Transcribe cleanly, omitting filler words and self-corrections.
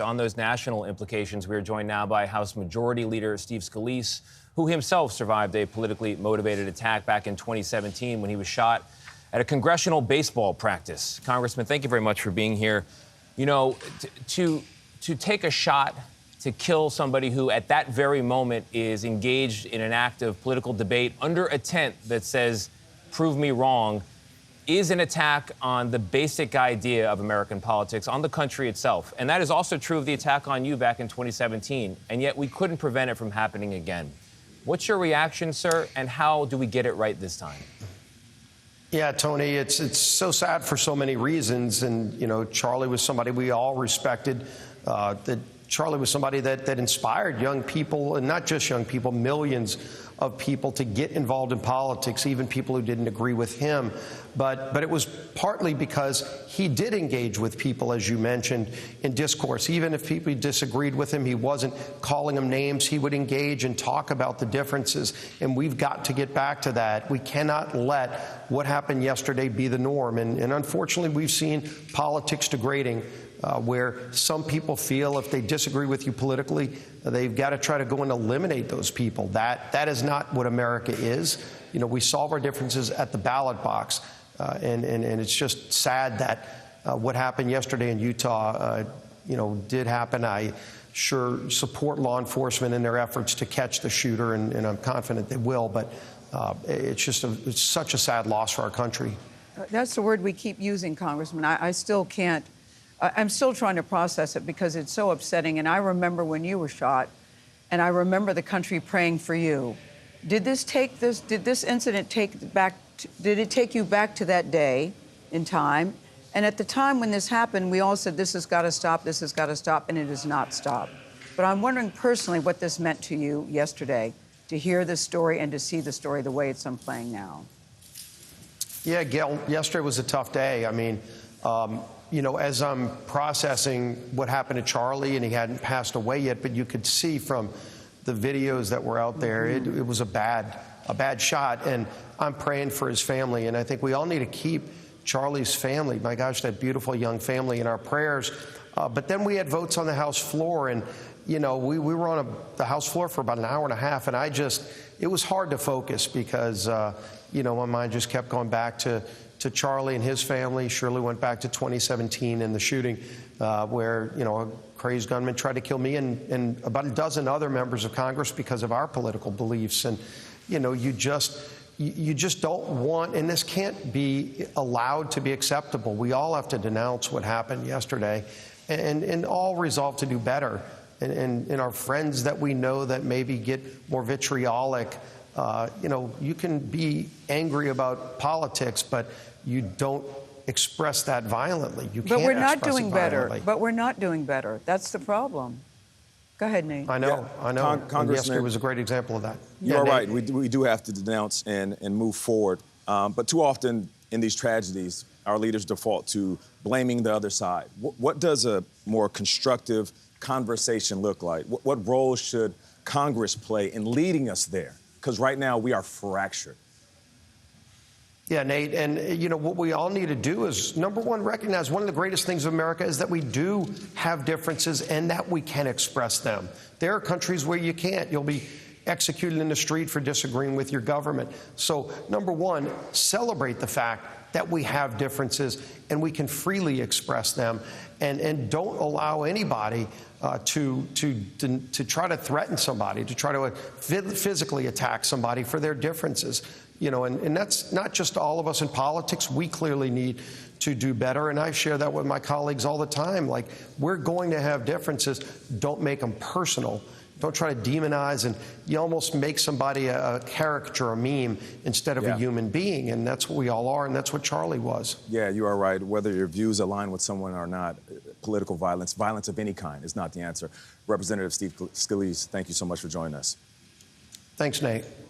On those national implications, we are joined now by House Majority Leader Steve Scalise, who himself survived a politically motivated attack back in 2017 when he was shot at a congressional baseball practice. Congressman, thank you very much for being here. You know, to take a shot to kill somebody who at that very moment is engaged in an act of political debate under a tent that says, "Prove me wrong," is an attack on the basic idea of American politics, on the country itself. And that is also true of the attack on you back in 2017. And yet we couldn't prevent it from happening again. What's your reaction, sir, and how do we get it right this time? Yeah, Tony, it's so sad for so many reasons. And, you know, Charlie was somebody we all respected. Charlie was somebody that inspired young people, and not just young people, millions of people to get involved in politics, even people who didn't agree with him. But it was partly because he did engage with people, as you mentioned, in discourse. Even if people disagreed with him, he wasn't calling them names. He would engage and talk about the differences. And we've got to get back to that. We cannot let what happened yesterday be the norm. And unfortunately, we've seen politics degrading, where some people feel if they disagree with you politically, they've got to try to go and eliminate those people. That is not what America is. You know, we solve our differences at the ballot box. And it's just sad that what happened yesterday in Utah, did happen. I sure support law enforcement in their efforts to catch the shooter, and I'm confident they will. But it's such a sad loss for our country. That's the word we keep using, Congressman. I still can't. I'm still trying to process it because it's so upsetting. And I remember when you were shot, and I remember the country praying for you. Did this incident take you back to that day in time? And at the time when this happened, we all said, this has got to stop, this has got to stop, and it has not stopped. But I'm wondering personally what this meant to you yesterday, to hear this story and to see the story the way it's unplaying now. Yeah, Gayle, yesterday was a tough day. I mean, as I'm processing what happened to Charlie, and he hadn't passed away yet, but you could see from the videos that were out there, it was a bad shot. And I'm praying for his family. And I think we all need to keep Charlie's family, my gosh, that beautiful young family, in our prayers. But then we had votes on the House floor. And, we were on the House floor for about an hour and a half. And it was hard to focus because, my mind just kept going back to Charlie and his family. Surely went back to 2017 and the shooting where, a crazed gunman tried to kill me and about a dozen other members of Congress because of our political beliefs. And, you just don't want, and this can't be allowed to be acceptable. We all have to denounce what happened yesterday and all resolve to do better. And our friends that we know that maybe get more vitriolic, you can be angry about politics, but you don't express that violently. You can't. But we're not doing better. Violently. But we're not doing better. That's the problem. Go ahead, Nate. I know. Congressman, yesterday was a great example of that. You're right. We do have to denounce and move forward. But too often in these tragedies, our leaders default to blaming the other side. What does a more constructive conversation look like? What role should Congress play in leading us there? Because right now we are fractured. Yeah, Nate, and what we all need to do is, number one, recognize one of the greatest things of America is that we do have differences and that we can express them. There are countries where you can't. You'll be executed in the street for disagreeing with your government. So, number one, celebrate the fact that we have differences and we can freely express them, and don't allow anybody to try to threaten somebody, to try to physically attack somebody for their differences. And that's not just all of us in politics. We clearly need to do better. And I share that with my colleagues all the time. Like, we're going to have differences. Don't make them personal. Don't try to demonize, and you almost make somebody a caricature, a meme, instead of a human being. And that's what we all are, and that's what Charlie was. Yeah, you are right. Whether your views align with someone or not, political violence of any kind is not the answer. Representative Steve Scalise, thank you so much for joining us. Thanks, Nate.